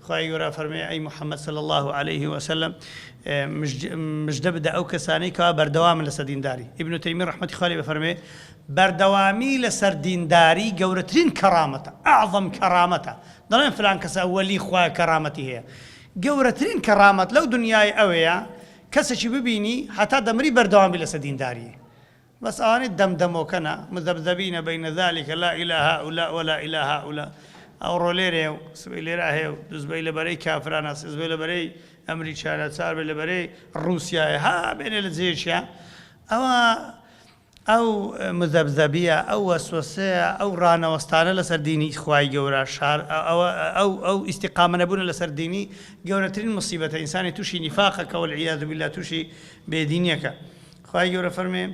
خواهی گەورە فەرمێ ئەی محەممەد صلی الله عليه وسلم مژدە بدە ئەو کەسانەی کەوا بەردەوامن لەسەر دینداری. ئیبن تەیمیە ڕەحمەتی خوا لێی بفەرمێ بەردەوامی لەسەر دینداری گەورەترین کەرامەتە، ئەعظەم کەرامەتە. دەڵێن فلان کەسە وەلی خوایە کەرامەتی هەیە. گەورەترین کەرامەت لەو دنیای ئەوەیە کەسێکی ببینی هەتا دەمری بەردەوامی لەسەر دینداریە. بەس ئەوانەی دەمدەمۆکەنە مذەبذەبینە بەینە ذالکە لا ئیلا هؤلاء ولا ئیلا هؤلاء. ئەوڕۆ لێرێ و سبەی لێرە هەیە و دزبەی لەبەرەی کافرانە، سزبەی لەبەرەی ئەمریکایە، چاربەی لەبەرەی ڕووسیایە، ها بێنێ لە جێشیە. ئەو مذەبذەبیە، ئەو وەسوەسەیە، ئەو ڕانەوەستانە لەسەر دینی خوای گەورە، ئەو ئیستیقامە نەبوونە لەسەر دینی گەورەترین مصیبەتە. ئینسانی تووشی نیفاقەکە والعیاذ بالله تووشی بێدینیەکە. خوای گەورە فەرمێ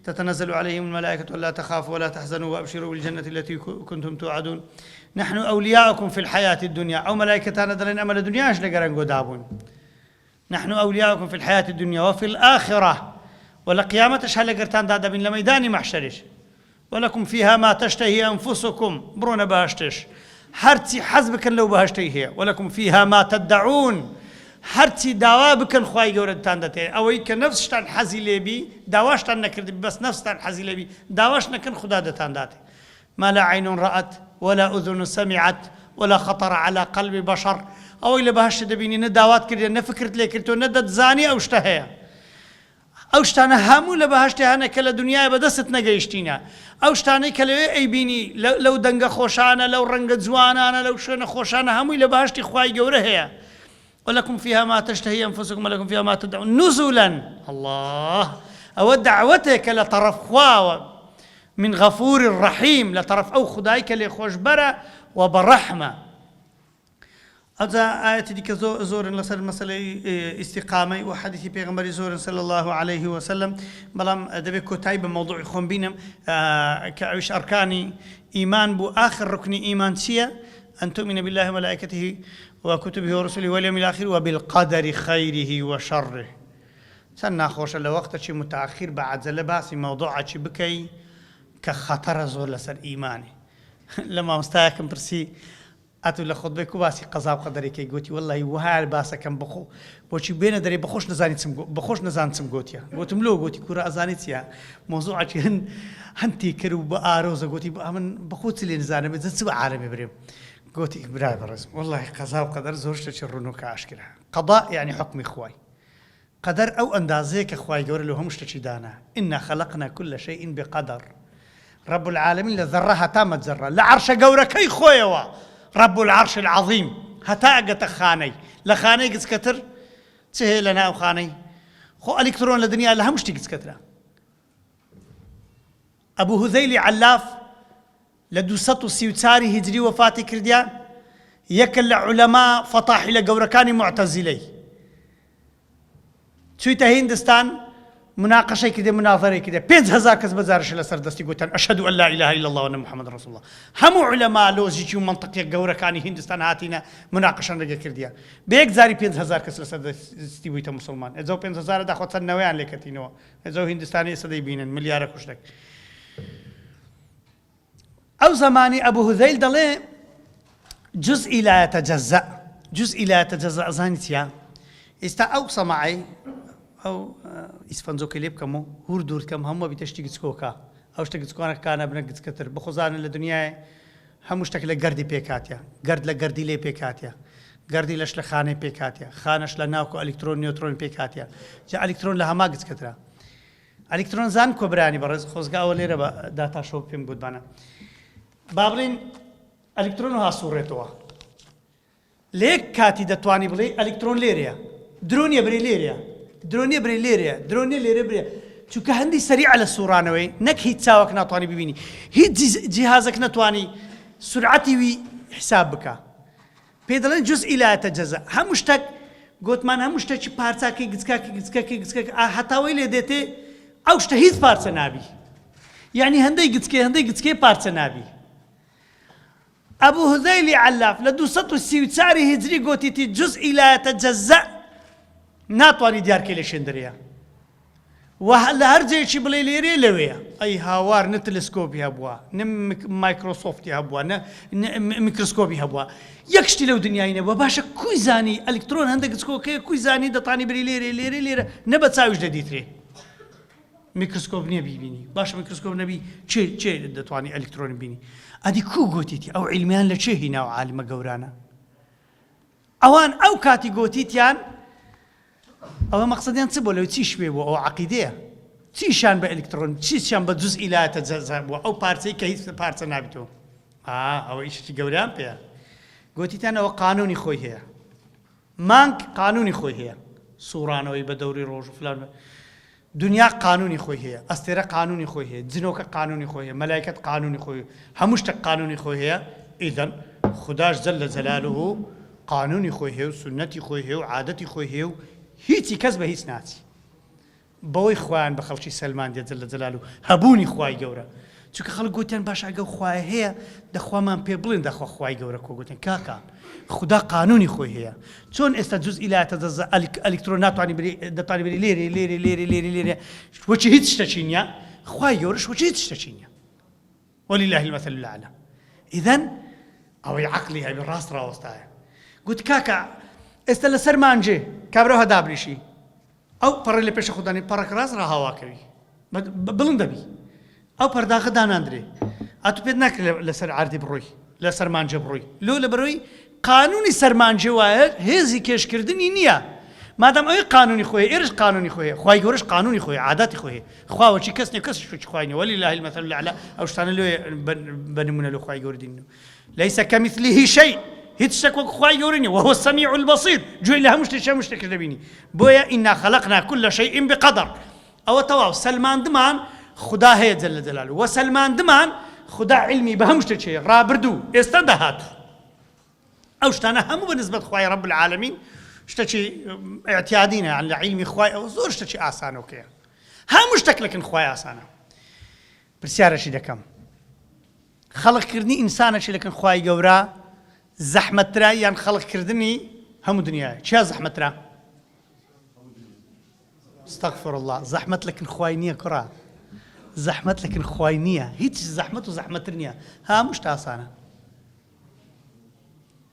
تتنزل عليهم الملائكة ولا تخافوا ولا تحزنوا وأبشروا بالجنة التي كنتم توعدون نحن أولياؤكم في الحياة الدنيا. أو ملائكتنا دلين أمل الدنيا إيش لقرن قدابون. نحن أولياؤكم في الحياة الدنيا وفي الآخرة ولقيامة شهل قرتان دادا بين لميدان محشرش ولكم فيها ما تشتهي أنفسكم برون بهشتش هرتي حزبك لو بهشتهي ولكم فيها ما تدعون هرتي داوا بكن خواي گەورەتان دەتێ ئەوەی کە نەفسشتان حەزی لێبی داواشتان نەکردی بەس نەفستان حەزی لێبی داواش نەکەن خدا دەتان داتێ. ما لا عين رأت ولا أذن سمعت ولا خطر على قلب بشر. ئەوەی لە بەهشت دەبینی نە داوات کردێ نەفکرت لێ کردەوە نە دەتزانی ئەو شتە هەیە. ئەو شتانە هەموو لە بەهشتێ هەنە کە لە دنیای بەدەست نەگەیشتینە. ئەو شتانەی کە لەوێ ئەیبینی لەو دەنگە خۆشانە، لەو ڕەنگە جوانانە، لەو شوێنە خۆشانە هەمووی لە بەهشتی خوای گەورە هەیە. ولكم فيها ما تشتهي أنفسكم ولكم فيها ما تدعون نزلا. الله أو دعوتك لطرف خوا من غفور رحيم لطرف أو خدايك لخوشبرة وبرحمة. هذا آية ديك زور لسر مسألة استقامة وحديث بيغمبر زور صلى الله عليه وسلم بلام دبي كتايب موضوع خون بينم كعيش أركاني إيمان بو آخر ركن إيمان سيا أن تؤمن بالله وملائكته وكتبه ورسله واليوم الآخر وبالقدر خيره وشره. سنة خوش لوقت شي متأخر بعد زلباسي موضوع شي بكي كخطر زور لسر إيماني. لما مستاكم برسي أتو لخطبة كوباسي قضاء وقدري كي قوتي والله وهاي باسا كم بخو بوشي بين دري بخوش نزاني تسم بخوش نزان تسم قوتيا قوتم لو قوتي كورا أزانيتيا موضوع شي هنتي كرو بآروزة قوتي من بخوت اللي نزاني بس سوى عالمي بريم قوتي براي برز والله قضاء وقدر زورش تشرنو كاشكرها. قضاء يعني حكم إخواي، قدر أو أندازيك إخواي جور لهم مش دانا. إنا خلقنا كل شيء بقدر. رب العالمين لذرها تامت ذرة لعرش جورك أي خويوا رب العرش العظيم هتاقت خاني لخاني قد كتر تسهل لنا وخاني خو الكترون لدنيا لها مش تيجي كترة. أبو هذيلي علاف لدوسطو سيوتاري هجري وفاتي كرديان يكل علماء فطاح إلى جوركاني معتزلي تويتا هندستان مناقشة كده مناظرة كده 5000 كس بزارش لسر دستي قلتن أشهد أن لا إله إلا الله وأن محمد رسول الله. هم علماء لوزيجي ومنطقة جوركاني هندستان هاتينا مناقشة رجع كرديان بيك زاري 5000 كس لسر دستي قلتن مسلمان إذا 5000 ده خد سنويان لكتينوا إذا هندستاني صدي بينن مليار كشلك. أو زماني أبو هذيل دلي جزء لا يتجزأ جزء لا يتجزأ زانيتيا استا أوصى معي أو إسفنزو كليب كمو هوردور كم هم بتشتغل سكوكا أو اشتغل سكونا كان ابنك كتر بخزان الدنيا هم مشتكل جردي بيكاتيا جرد لجردي لي بيكاتيا جردي لش لخانة بيكاتيا خانش لناوكو إلكترون نيوترون بيكاتيا جاء إلكترون لها ما كترة إلكترون زان كبراني برز خزقة أولي ربا داتا شوب فيم بود بنا بابلين إلكترونها صورتها ليك كاتي دتواني بلي إلكترون ليريا درونيا بري ليريا درونيا بري ليريا درونيا ليريا بري شو كهندي سريع على الصورة وين نك هي تساوك ناتواني ببيني هي جهازك ناتواني سرعتي وي حسابك بيدلن جزء لا يتجزأ هم مشتك قلت من هم مشتك بارسا كي جزكاك حتى ويلي ديتي أو اشتهيت بارسا نابي يعني هندي جزكي بارسا نابي. أبو هذيلي علاف لدوسطو السيوتساري هجري قوتيتي جزء لا يتجزأ ناتواني ديار كيلي شندريا لە هەر جێکی بڵێ لێرێ لەوەیە ئەی هاوار نە تەلەسکۆپی هەبووە نە مایکرۆسۆفتی هەبووە نە میکرۆسکۆپی هەبووە یەک شتی لەو دنیای نەبووە باشە کوی زانی ئەلکترۆن هەندێک گچکۆکەیە کوی زانی دەتانی بری لێرە نە بە چاویش دەدیترێ میکرۆسکۆپ نییە بیبینی باشە میکرۆسکۆپ نەبی چێ دەتوانی ئەلکترۆن بینی ئەدی کو گوتیتی ئەو عیلمیان لە چێ هیناوە عالمە گەورانە ئەوان ئەو کاتی گۆتیتیان ئەوە مەقسەدیان چ بۆ لەو چی شوێ بوو ئەو عەقیدەیە چیشان بە ئەلکترۆن چیشان بە جوز ئیلایەتە جەزا بووە ئەو پارچەی کە هیچ پارچە نابێتەوە ئەوە ئیشی گەوریان پێیە گۆتیتان ئەوە قانونی خۆی هەیە مانگ قانونی خۆی هەیە سوورانەوەی بە دەوری ڕۆژ و فلان دنیا قانونی خۆی هەیە ئەستێرە قانونی خۆی هەیە جنۆکە قانونی خۆی هەیە مەلایکەت قانونی خۆی هەموو شتێک قانونی خۆی هەیە ئیدەن خوداش جەل لە جەلالوه قانونی خۆی هەیە و سنەتی خۆی هەیە و عادەتی خۆی هەیە و هیچی کەس بە هیچ ناچی بەوەی خوایان بە خەڵکی سەلمان دێت جەل لە جەلالوه هەبوونی خوای گەورە چونکە خەڵک گوتیان باش ئەگە خوای هەیە دەخوامان پێ بڵێن دەخوا خوای گەورە کۆ گوتن کاکە خدا قانونی خۆی هەیە چۆن ئێستا جوز ئیلایەتە ئەلکترۆن دەتوانی بری لێرێ وەچی هیچ شتێکی نییە خوای گەورەش وەچی هیچ شتێکی نییە وەلیلله المەثل الأعلى ئیدەن ئەوەی عەقلی هەبێ ڕاست ڕاوەستایە گوت کاکە ئێستا لەسەر مانجێ کابرا هەدابریشی ئەو پەڕی لە پێشە خوددانی پەڕێک ڕاست ڕاهاواکەوی بڵند دەبی ئەو پەرداخە داناندرێ ئەتو پێت ناکرێت لەسەر عاردی بڕۆی لەسەر مانجە بڕۆی لۆ لە بەرەوەی قانونی سەرمانجێ وایە هێزی کێشکردنی نییە مادام ئەوەی قانونی خۆی ئێرش قانونی خۆیە خوای گەورەش قانونی خۆی عادەتی خۆی خواوەچی کەس نیە کەس شوێکی خوای نیە وەلیلله المەثل الأعلى ئەو شتانە لێ بە نمونە لە خوای گەورە دین لەیسە کەمیثلیه شەی هیچ شتێک وەک خوای گەورە نیە وهو السەمیع البەصیر گوێی لە هەموو شتێک دەبینی بۆیە ئینا خەلەقنا كل شيء بقدر ئەوە تەواو سەلماندمان خدا هەیە جەل جەلاله وە سەلماندمان خدا علمی بە هەموو شتێک ڕابردوو ئێستا داهاتوو ئەو شتانە هەموو بەنسبەت خوای رب العالمین شتێکی ئاعتیادینە لە علمی خوای ئەو زۆر شتێکی ئاسانۆکەیە هەموو شتێک لەکن خوای ئاسانە پرسیارەشی دەکەم خەڵقکردنی ئینسانەشی لەکن خوای گەورە زەحمەتترا یان خەڵقکردنی هەموو دنیاە چیا زەحمەتترا استغفر الله زەحمەت لەکن خوای نییە کوڕە زەحمەت لەکن خوای نییە هیچ زەحمەت و زەحمەتتر نییە هەموو شت ئاسانە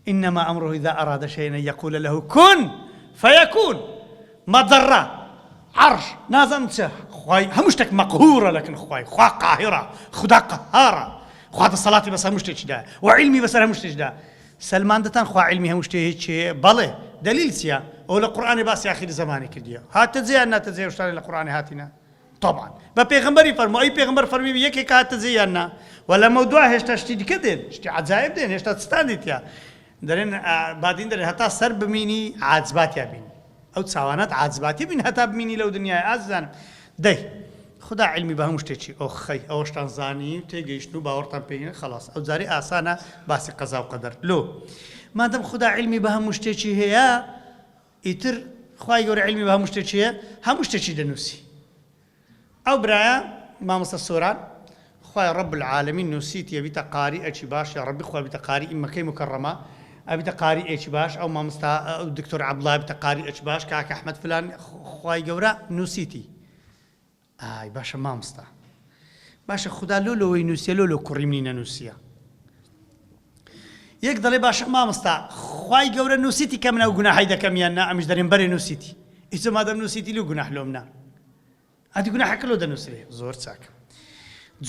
إنما أمره إذا أراد شيئا يقول له كن فيكون مضرة عرش نازم خواي همشتك مقهورة لكن خواي خوا قاهرة خدا قهارة خوا الصلاة بس همشتك دا وعلمي بس همشتك دا سلمان دتان خوا علمي همشتك شيء بله دليل سيا أول القرآن بس آخر زماني كديا هات تزيان نا تزيان وشتان القرآن هاتنا طبعا ببيغمبري فرمو أي بيغمبر فرمي يكي كات تزياننا ولا موضوع هشت اشتي كدين اشتي عجائب دين هشت تستانديت يا دەرێن بادین دەرێن هەتا سەر بمینی عاجزباتیا بین ئەو چاوانەت عاجزباتی بین هەتا بمینی لەو دنیای ئازانم دەی خدا علمی بە هەموو شتێکی ئۆخەی ئەوەشتان زانی تێگەیشتن و باوەڕتان پێینە خەڵاس ئەو جارێ ئاسانە باسی قەزا و قەدەر لۆ مادەم خدا علمی بە هەموو شتێکی هەیە ئیتر خوای گەورە علمی بە هەموو شتێکی هەیە هەموو شتێکی دەنووسی ئەو برایە مامۆستا سۆران خوای رب العالمین نووسیت یەبیتە قاری ئەچی باش یا ڕەبی خوا بیتە قاری ئیمەکەی مکەڕەمە ئەبیتە قاری ئێکی باش ئەو مامۆستا ئەو دکتۆر عەبدوڵڵا بیتە قاری ئەچ باش کاکە ئەحمەد فلان خوای گەورە نووسیتی ئای باشە مامۆستا باشە خدا لۆ لەوەی نووسیە لۆ کوڕی منی نەنووسیە یەک دەڵێ باشە مامۆستا خوای گەورە نووسیتی کە من ئەو گوناحەی دەکەم یان نا ئەمیش دەرێن بەرێ نووسیتی ئیتر مادەم نووسیتی لێو گوناح لۆم نا ئەدی گوناحەکە لۆ دەنووسرێ زۆر چاکە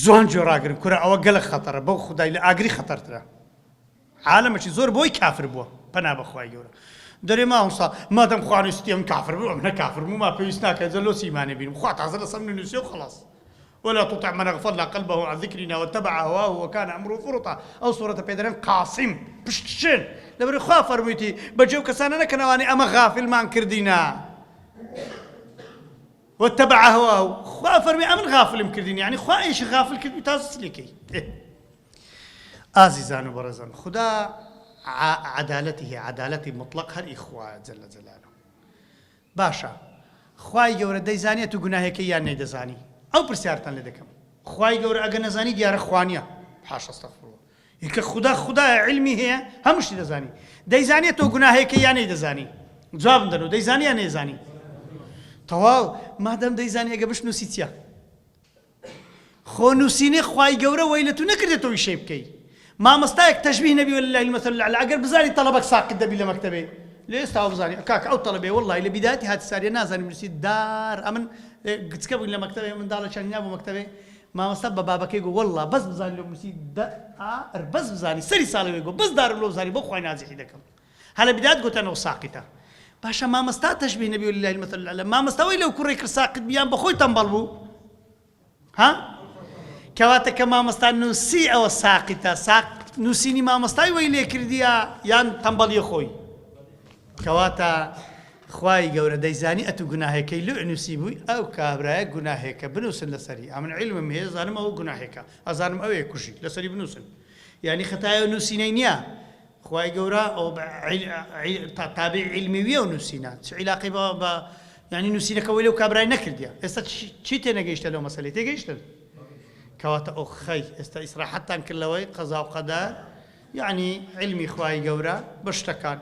جوان جۆراگرن کورە ئەوە گەلک خەتەرە بەو خدای لە ئاگری خەتەرترە عالمەشی زۆر بۆی کافر بووە پەنا بەخوای گەورە دەرێ مامۆستا مادەم خوا نووسیتی ئەم کافر بوو ئەم نە کافر بوو ما پێویست ناکات جە لۆ سیمانێ بینم خوا تازە لەسەر نووسێ و خەڵاس ولا تطع من أغفلنا قلبه عن ذكرنا واتبع هواه وكان أمره فرطا أو سورة بيدرين قاسم بشتشن لبري خوا فرميتي بجو كسانا نكنواني أما غافل ما انكردينا واتبع هواه خوا فرمي أمن غافل مكردين يعني خوا إيش غافل كردي تاسس لكي عزيزان وبرزان خدا عدالته عدالة مطلق هر إخوة جل جلاله باشا خواي جورا ديزانية تقناه كي يعني نيدزاني أو برسيارتان لدكم خواي جورا أجا نزاني ديار إخوانيا حاشا استغفر الله يك خدا علمي هي همش دزاني ديزانية تقناه كي يعني نيدزاني جواب دنو ديزاني يعني نيزاني تەواو مادەم دەیزانی ئەگە بشنووسی چییە خۆ نووسینێ خوای گەورە وەی لە تو نەکردێتەوەی شێ بکەی مامۆستایەک تەشبیه نەبی ولله المەثل الأعلى ئەگەر بزانی تەڵەبەک ساقط دەبی لە مەکتەبێ لە ئێستا بزانی کاکە ئەو تەڵەبێ وەڵڵی لە بیداەتی هاتی ساریە نازانی نووسی دار ئەمن گچکە بووین لە مەکتەبێ منداڵە چەندیا بوو مەکتەبێ مامۆستا بە بابەکەی گو وەڵڵا بەس بزانی لە نووسی بەس بزانی سەری ساڵەوێ گو بەس دارم لەو زانی بۆ خوای نازیحی دەکەم هەلە بیدات گوتەنەوە ساقیتە باشە مامۆستا تەشبیه نەبی ولله المەثل الأعلى مامۆستاوەی لەو کوڕێ کرد ساقط بیان بەخۆی تەمبەڵ بوو ها کەواتە کە مامۆستا نووسی ئەوە ساقیتە نووسینی مامۆستای وەی لێ کردیە یان تەمبەڵی خۆی کەواتە خوای گەورە دەیزانی ئەتو گوناهێکەی لێ نووسی بووی ئەو کابرایە گوناهێکە بنووسن لەسەری ئەمن عیلمم هەیە زانم ئەوە گوناهێکە ئەزانم ئەوەیە کوژی لەسەری بنووسن یعنی خەتایە نووسینەی نییە خوای گەورە ئەو تابع عیلمیویە و نووسینە چ عیلاقی بە یعنی نووسینەکەەوەی لەو کابرای نەکردیە ئێستا چی تێنەگەیشتە لەو مەسەلەی تێگەیشتن کەواتە ئەو خەی ئێستا ئیسراحەتتان کردلەوەی قەزا و قەدار یعنی علمی خوای گەورە بە شتەکان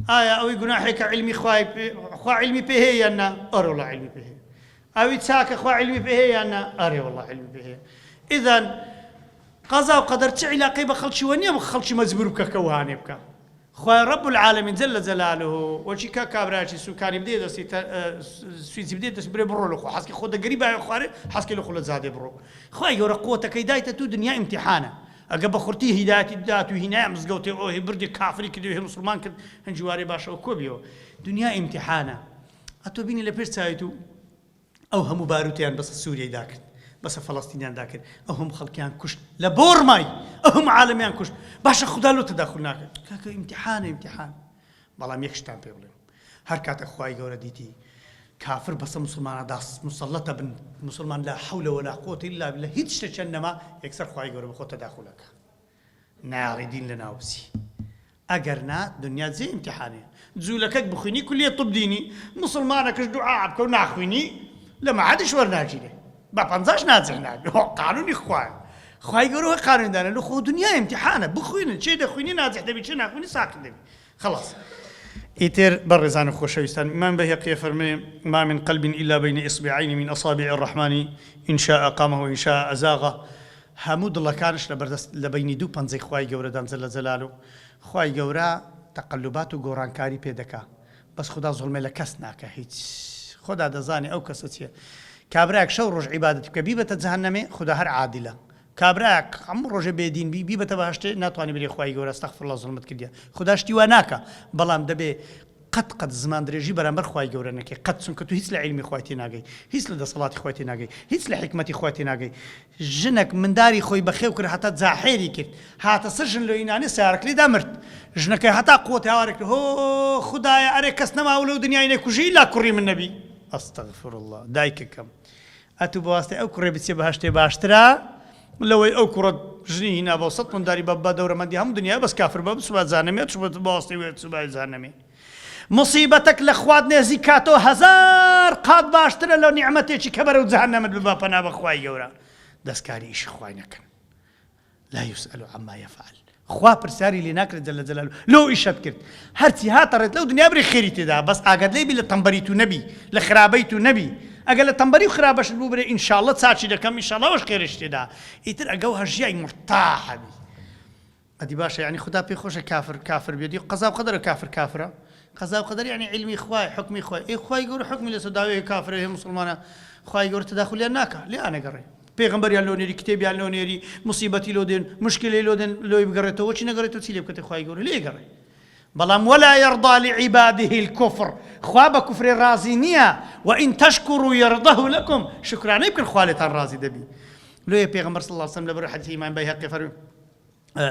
ئایا ئەوەی گوناحێکە علمی خوا علمی پێ هەیە یان نا ئەرێ وەڵڵا علمی پێ هەیە ئەوی چاکە خوا علمی پێ هەیە یان نا ئەرێ وەڵڵا علمی پێ هەیە ئیذەن قەزا و قەدەر چ عیلاقەی بە خەڵکی وە نییە بە خەڵکی مەجبور بکە کە وانێ بکە خوای رب العالمین جل جلاله وەچی کە کابراکی سوکانی بدێ دەستی سویچی بدێ دەست برێ بڕۆ لە خۆ حەزکی خۆ دەگەری باە خوارێ حەزکی لە خۆ لە زادێ بڕۆ خوای گەورە قووەتەکەی دایتە تو دنیا ئیمتیحانە ئەگە بە خورتی هیداەتی دات و هینای مزگەوتێ ئەوهی بردی کافری کردی مسلمان کرد هەنجوارێ باشەوە کۆبیەوە دنیا ئیمتیحانە ئەتۆ بینی لە پێش چاویت و ئەو هەموو باروتیان بەسە سووریەیدا کرد بەسە فەڵەستینیاندا کرد ئەو هەموو خەڵکیان کوشت لە بۆڕمای ئەو هەموو عالەمیان کوشت باشە خوددا لۆ تەداخل ناکرد کاکە ئیمتیحانە ئیمتیحان بەڵام یەک شتان پێ بڵێم هەر کاتە خوای گەورە دیتی کافر بەسە مسلمانە مسەڵەتە بن مسلمان لا حول ولا قوة إلا بالله هیچ شتێکیان نەما یەکسەر خوای گەورە بە خۆ تەداخلەکە ناڵی دین لە ناو بچی ئەگەر نا دنیا جێ ئیمتیحانەیە جوولەکەت بخوێنی کولیە طب دینی مسلمانەکەش دوعا بکە و ناخوێنی لە مەعادش وەرناگیرێ بە پەنجاش ناجێناگە قانونی خوایە خوای گەورە قانوندانە لە خۆ دنیا ئیمتیحانە بخوێنن چێ دەخوێنی ناجح دەبی چێ ناخوێنی ساکت دەبی خلاص ئیتر بەڕێزان و خۆشەویستان ئیمان بەهەقی فەرمێ ما من قلب إلا بين إصبعين من أصابع الرحمن إن شاء قامه وإن شاء أزاغه هەموو دڵەکانش لە بینی دوو پەنجەی خوای گەورەدان جەلە جەلالو خوای گەورە تەقەلوبات و گۆڕانکاری پێ دەکا بەس خوددا زوڵمێ لە کەس ناکە هیچ خۆدا دەزانێ ئەو کەسە چییە کابراەک شەو ڕۆژ عیبادەت بکە بیبەتە جەهەنەمێ خوددا هەر عادیلە کابراەک هەموو ڕۆژێ بێدین بیبەتە بەهەشتێ ناتوانێ بێ خوای گەورە ئەستەغفیرڵڵا زوڵمت کردیە خوددا شتی وا ناکە بەڵام دەبێ قەت زمان درێژی بەرامبەر خوای گەورە نەکەی قەت چونکە تو هیچ لە عیلمی خوای تێ ناگەی هیچ لە دەسەڵاتی خوای تێ ناگەی هیچ لە حیکمەتی خوای تێ ناگەی ژنێک منداری خۆی بەخێو کرد هەتا جاحێری کرد هاتە سەر ژن لۆینانێ سیارەکەی دامرد ژنەکەی هەتا قووەتی هاوارێ کرد هۆ خودایە ئەرێ کەس نەماوە لەو دنیای نەکوژی لا کوڕی من نەبی ئەستەغفیرڵڵا دایکەکەم ئەتوو بەواستەی ئەو کوڕێ بچێ بەهەشتێ باشترە لەوەی ئەو کوڕە ژنی هینا بۆ سەد منداری بە دەورەمەندی هەموو دنیا بەس کافر بە سوبات زانەمێت چوبەت بەواستەی وێت سوبای زانەمێ مصیبەتك لە خواد نێزی کاتۆ هەزار قات باشترە لەو نیعمەتێکی کە بەرەو جەهەنەمت ببا پەنا بە خوای گەورە دەستکاری ئیشی خوای نەکەن لا يسأل عما يفعل خوا پرسیاری لێ ناکرێت جەلە جەلالو لەو ئیشەت کرد هەرچی هاتەڕێت لەو دنیا بڕی خێری تێدا بەس ئاگات لێبی لە تەمبەری تو نەبی لە خراپەی تو نەبی ئەگەر لە تەمبەری و خراپەشت بوو برێ ئینشاڵڵە چاچی دەکەم ئینشاڵڵا ئەوەش خێرش تێدا ئیتر ئەگەو هەژیای مرتاحە بی ئەدی باشە یعنی خوددا پێی خۆشە کافر بێتی قەزا و قەدەرە کافرە قەزا و قەدەر یعنی علمی خوای حکمی خوای ئێ خوای گەورە حکمی لەسەر داوای کافرە هەیە مسلمانە خوای گەورە تەداخلیان ناکە لێیان نەگەڕێ پێغەمبەریان لۆ نێری کتێبیان لۆ نێری موسیبەتی لۆ دێن مشکلەی لۆ دێن لۆی بگەڕێتەوە چی نەگەڕێتەوە چی لێ بکەتە خوای گەورە لێ گەڕێ بەڵام ولا يرضى لعباده الكفر خوا بە کوفرێ ڕازی نییە وإن تشكروا يرضه لكم شکرانەی بکەن خوا لێتان ڕازی دەبی لۆیە پێغەمبەر صلی الله عليه وسلم لەبەر حەدیثی ئیمام بەیهەقی فەرمووی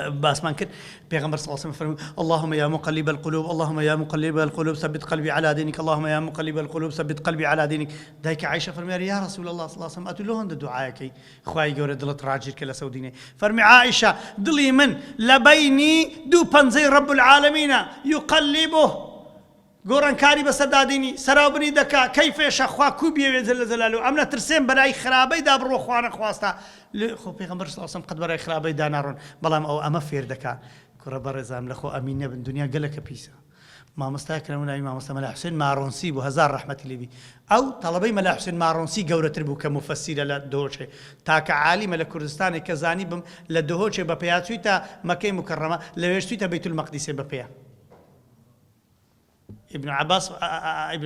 باسمان كر پیغمبر صلى الله عليه وسلم فرمى اللهم يا مقلب القلوب اللهم يا مقلب القلوب ثبت قلبي على دينك اللهم يا مقلب القلوب ثبت قلبي على دينك دايك عائشة فرمى يا رسول الله صلى الله عليه وسلم أتلو هند دعائك خواي جوري دلت راجر كلا سوديني فرمى عائشة دلي من لبيني دو بنزي رب العالمين يقلبه گۆڕان کاری بەسەر دادینی سەراوبنی دەکا کەیفێشە خوا کوبیەوێ جەلە جەلالو ئەم نەترسێن بەلای خراپەیدا بڕۆ خوا نەخواستە خۆ پێغەمبەر صلی الله علیه وسلم قەت بەلای خراپەیدا ناڕۆن بەڵام ئەو ئەمە فێر دەکا کوڕە بەڕێزام لەخۆ ئەمین نەبن دنیا گەلەکە پیسە مامۆستا کەموناوی مامۆستا مەلا حوسێن ماڕۆنسی بوو هەزار ڕەحمەتی لێبی ئەو تەڵەبەی مەلا حوسێن ماڕۆنسی گەورەتر بوو کە مفەسیرە لە دۆچێ تاکە عالیمە لە کوردستانی کە زانی بم لە دهۆچێ بە پێیا چوویتە مەکەی مکەڕەمە لەوێش چوویتە بەیت المەقدیسێ بە پێیا ابن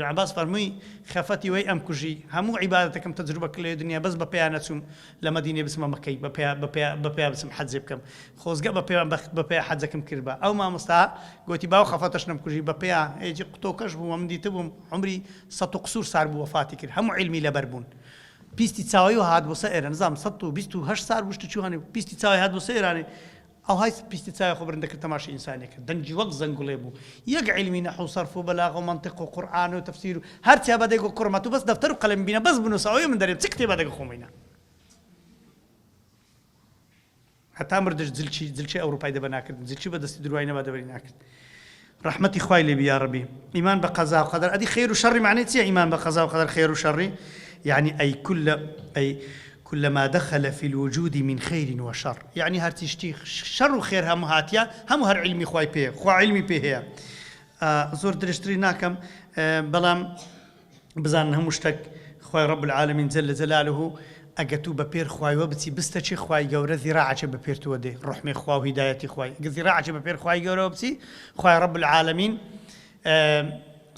عباس فەرمووی خەفەتی وەی ئەم کوژی هەموو عیبادەتەکەم تەجروبە کرد لە دنیا بەس بە پێیان نەچووم لە مەدینێ بچمە مەکەی بە پێیا بچم حەجێ بکەم خۆزگە بە پێیا حەجەکەم کرد بە ئەو مامۆستا گوتی باو خەفەتەش نەم کوژی بە پێیا هێجی قوتۆکەش بوو من دیتە بووم عمری 100 قسوور سار بوو وەفاتی کرد هەموو عیلمی لەبەر بوون پیستی چاوی و هات بۆ سەر ئێرە نزانم 128 سار بوو شتە چوو هەنێ پیستی چاوی هات بۆ سەر ئێرانێ ئەو های پیستی چاوی خۆ بەرندەکرد تەماشای ئینسانێکە دەنجی وەک زەنگوڵێ بوو یەک عیلمی نەحو و سەرف و بەلاغە و مەنتیق و قورئان و تەفسیر و هەرچیا بەدەیک و قورمەت و بەس دەفتەر و قەلەم بینە بەس بنووسەوەی من دەرێت چ کتێبە دەگە خۆمەینە هەتا مردش جلچی ئەوروپای دەبە ناکرد جلچی بەدەستی دروای نەبا دەبەری ناکرد ڕەحمەتی خوای لێبی یا ڕەبی ئیمان بە قەزا و قەدەر ئەدی خێر و شەڕی معنی چییە ئیمان بە قەزا و قەدەر خێر و شەڕی يعني كلما دخل في الوجود من خير وشر يعني هر تشتي شر وخير هم هاتيا هم هر علمي خواي بيه خوا علمي بيه هي زور درشتري ناكم بلام بزان هم مشتك خواي رب العالمين جل جلاله اجتو ببير خواي وبتي بستشي خواي جورا ذراعه ببير تودي رحمي خوا وهدايتي خواي ذراعه ببير خواي جورا وبتي خواي رب العالمين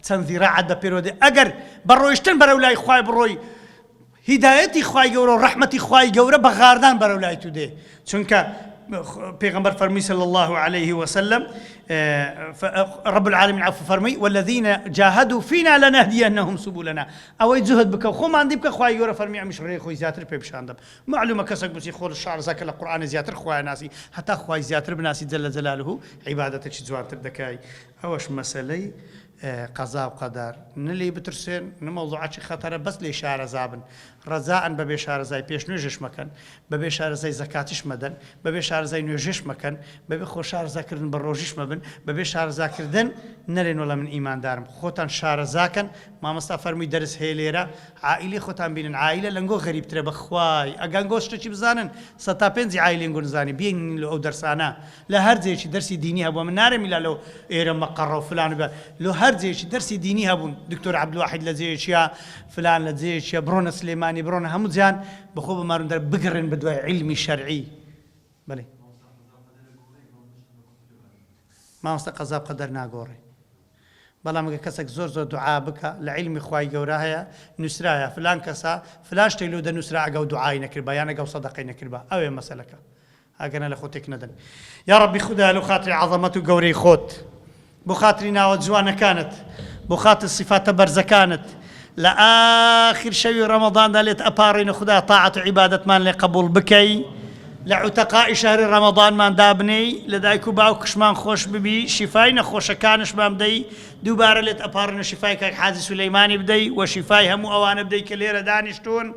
تن ذراعه ببير ودي اجر برويشتن برولاي خواي بروي هدايتي خواي جورا ورحمتي خواي جورا بغاردان برولاي تودي چونك پیغمبر فرمي صلى الله عليه وسلم رب العالمين عفو فرمي والذين جاهدوا فينا لنهدينهم سبلنا او جهد بك خو ما عندي بك خواي جورا فرمي مش ري خو زياتر بيبشاندب معلومه كسك بس يخور الشعر زاك القران زياتر خواي ناسي حتى خواي زياتر بناسي جل جلاله عبادتك زوارتر دكاي اوش مسألة قضاء وقدر نلي بترسين موضوعات خطره بس لي شعر زابن رضاء ببي شعر زي بيش نوجش مكان ببي شعر زي زكاتش مدن ببي شعر زي نوجش مكان ببي خو شعر ذاكرن بروجش مبن ببي شعر ذاكردن نرين ولا من ايمان دارم خوتان شعر زاكن ما مستفرمي درس هيليرا عائلي خوتان بين عائله لنگو غريب ترى بخواي اگانگوشت چي بزانن ستاپنزي عائلي نگون زاني بين لو درسانا لا هر زي درسي ديني ابو من نار ملا لو اير مقر فلان لو هر زي درسي ديني ابو دكتور عبد الواحد لزيشيا فلان لزيشيا برون سليماني برون همزان بخو بمارون در بقرن بدوي علمي شرعي بلي ما مستقذا بقدر ناقوري بلا مگه کسک زور دعا بکا لعلم خوای گوراهیا نسرایا فلان کسا فلاش تیلو د نسرا اگو دعای نکر بیان اگو صدقه نکر با او مسلک اگنا لخوتك ندن يا ربي خدها له خاطر عظمته قوري خوت بخاطرنا وجوانا كانت بخاطر الصفات برز كانت لآخر شيء رمضان دالت أبارين خدا طاعة عبادة مان لقبول بكي لعتقاء شهر رمضان مان دابني لدايكو باو كشمان خوش ببي شفاي نخوش كانش ما بدي دوباره لت أبارين شفاي كاك حازي سليماني بدي وشفاي همو أوان بدي كليرة دانشتون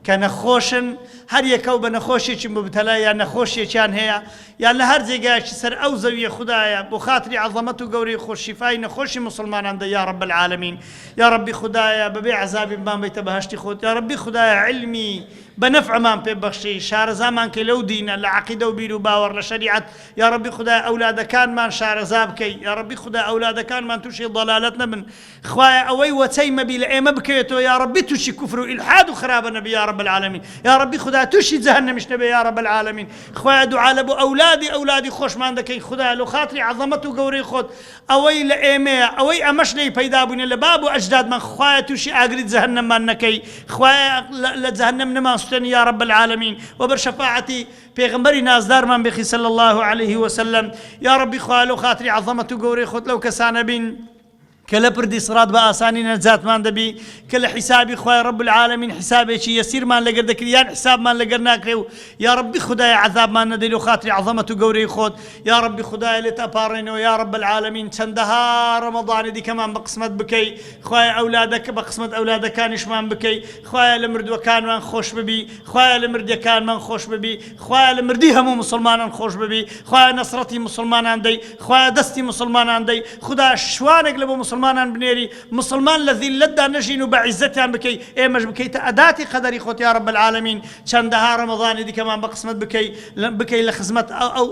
كنخوشن هر يكو بنخوشي چم مبتلا يا نخوشي كان هي يا لهر زيغاش سر او زويه خدايا بخاطري عظمته قوري خوش شفاي نخوشي مسلمان عند يا رب العالمين يا ربي خدايا ببي عذابي ما بيتبهشتي خود يا ربي خدايا علمي بنفع ما ببخشي شار زمان كلو دين العقيده وبيرو باور لشريعه يا ربي خدايا اولاد كان ما شار زابكي يا ربي خدايا اولاد كان ما تشي ضلالتنا من خوايا اوي وتيم بلا ما بكيتو يا ربي تشي كفر والحاد وخراب النبي يا رب العالمين يا ربي خدا تشي جهنم مش نبي يا رب العالمين خويا دعاء لبو اولادي خوش ما عندك خدا لو خاطري عظمته قوري خود اوي لامه اوي امشلي بيدا بني لباب اجداد من خويا تشي اجري جهنم ما نكي خويا لجهنم نما استني يا رب العالمين وبرشفاعتي پیغمبري نازدار من بخي صلى الله عليه وسلم يا ربي خويا لو خاطري عظمته قوري خود لو كسان بين كلا بردي صراط بأساني نجات مان دبي كلا حسابي خويا رب العالمين حسابي شي يسير مان لقر دكريان حساب مان لقرناك يا ربي خدايا عذاب مان ندلو خاطري عظمته قوري خود يا ربي خدايا لتأبارينو يا رب العالمين چندها رمضان دي كمان بقسمت بكي خويا أولادك بقسمت أولادك كانش مان بكي خويا لمرد وكان من خوش ببي خويا لمرد كان من خوش ببي خويا لمردي همو مسلمان خوش ببي خويا نصرتي مسلمان عندي خويا دستي مسلمان عندي خدا شوانك لبو مسلمان مسلمانان بنێری مسلمان لە ذیلەتدا نەژین و بە عیزەتیان بکەی ئێمەش بکەیتە ئەداتی قەدەری خۆت یا رب العالمین چەندەها ڕەمەضانی دیکەمان بە قسمت بکەی لە خزمەت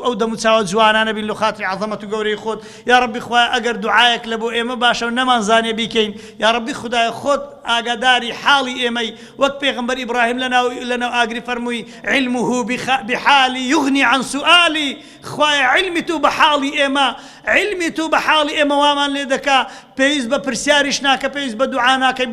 ئەو دەموچاوە جوانانە بین لە خاتری عەظەمەت و گەورەی خۆت یا ربی خوایە ئەگەر دوعایەک لە بۆ ئێمە باشە و نەمانزانێ بیکەین یا ربی خدایە خۆت ئاگاداری حاڵی ئێمەی وەک پێغەمبەر ئیبراهیم لەناو ئاگری فەرمووی علمه بحالی یغنی عن سؤالی خوایە علمی تو بە حاڵی ئێمە علمی تو بە حاڵی ئێمە وامان لێ دەکا پێویست بە پرسیاریش ناکە پێویست بە دوعا ناکەی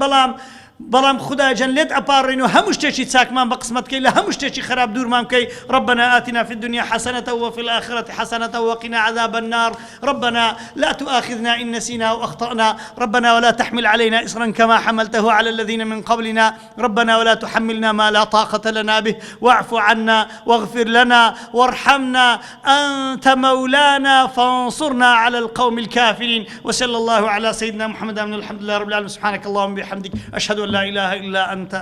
بەڵام خدای جەن لێت ئەپاڕین و هەموو شتێکی چاکمان بە قسمەتکەی لە هەموو شتێکی خراپ دوورمان بکەی ربنا آتنا في الدنيا حسنة وفي الآخرة حسنة وقنا عذاب النار ربنا لا تؤاخذنا إن نسينا أو أخطأنا ربنا ولا تحمل علينا إصرا كما حملته على الذين من قبلنا ربنا ولا تحملنا ما لا طاقة لنا به واعف عنا واغفر لنا وارحمنا أنت مولانا فانصرنا على القوم الكافرين وصلى الله على سيدنا محمد الحمد لله رب العالمين سبحانك اللهم وبحمدك أشهد أن لا إله إلا أنت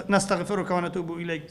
نستغفرك ونتوب إليك.